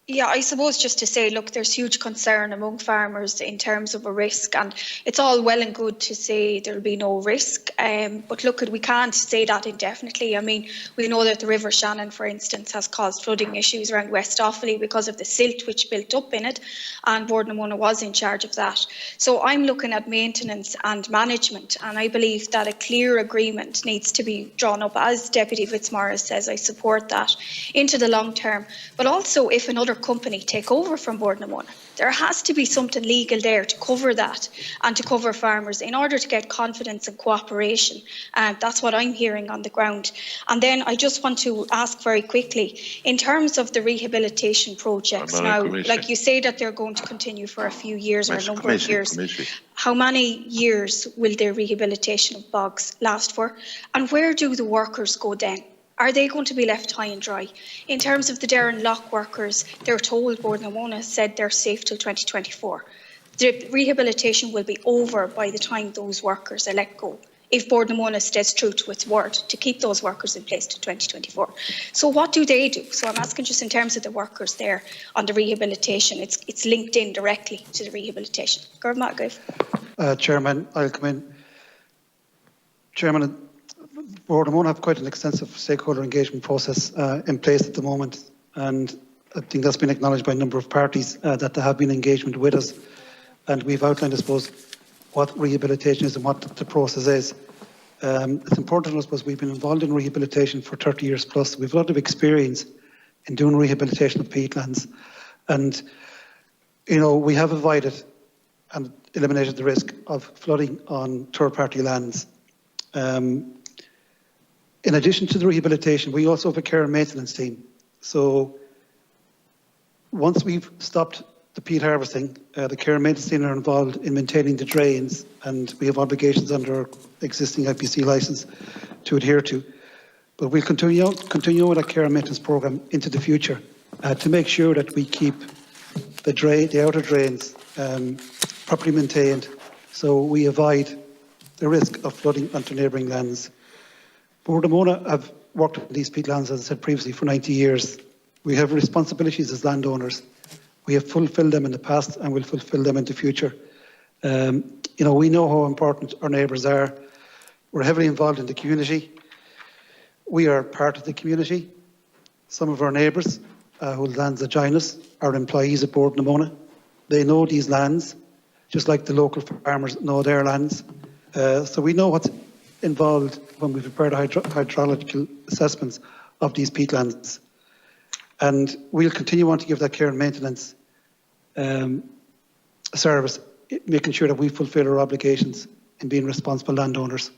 Yeah, I suppose just to say, look, there's huge concern among farmers in terms of a risk, and it's all well and good to say there'll be no risk. But look, we can't say that indefinitely. I mean, we know that the River Shannon, for instance, has caused flooding issues around West Offaly because of the silt which built up in it, and Boardnamona was in charge of that. So I'm looking at maintenance and management, and I believe that a clear agreement needs to be drawn up, as Deputy Fitzmaurice says. I support that into the long term. But also, if another company take over from Boardnamona, there has to be something legal there to cover that and to cover farmers in order to get confidence and cooperation. That's what I'm hearing on the ground. And then I just want to ask very quickly, in terms of the rehabilitation projects, now, like you say that they're going to continue for a few years or a number of years. How many years will the rehabilitation of bogs last for? And where do the workers go then? Are they going to be left high and dry? In terms of the Darren Lock workers, they're told, Boardnamona said they're safe till 2024. The rehabilitation will be over by the time those workers are let go, if Boardnamona stays true to its word to keep those workers in place to 2024. So what do they do? So I'm asking just in terms of the workers there on the rehabilitation. It's linked in directly to the rehabilitation. Chairman, I'll come in. Chairman, Boardnamona have quite an extensive stakeholder engagement process in place at the moment, and I think that's been acknowledged by a number of parties that there have been engagement with us, and we've outlined, I suppose, what rehabilitation is and what the process is. It's important, I suppose, we've been involved in rehabilitation for 30 years plus. We've a lot of experience in doing rehabilitation of peatlands, and we have avoided and eliminated the risk of flooding on third-party lands. In addition to the rehabilitation, we also have a care and maintenance team. So once we've stopped the peat harvesting, the care and maintenance team are involved in maintaining the drains, and we have obligations under our existing IPC licence to adhere to. But we'll continue with our care and maintenance programme into the future to make sure that we keep the outer drains properly maintained, so we avoid the risk of flooding onto neighbouring lands. Boardnamona have worked on these peatlands, as I said previously, for 90 years. We have responsibilities as landowners. We have fulfilled them in the past and will fulfil them in the future. We know how important our neighbours are. We're heavily involved in the community. We are part of the community. Some of our neighbours whose lands adjoin us are employees at Boardnamona. They know these lands, just like the local farmers know their lands. So we know what's involved when we prepare the hydrological assessments of these peatlands. And we'll continue on to give that care and maintenance service, making sure that we fulfil our obligations in being responsible landowners.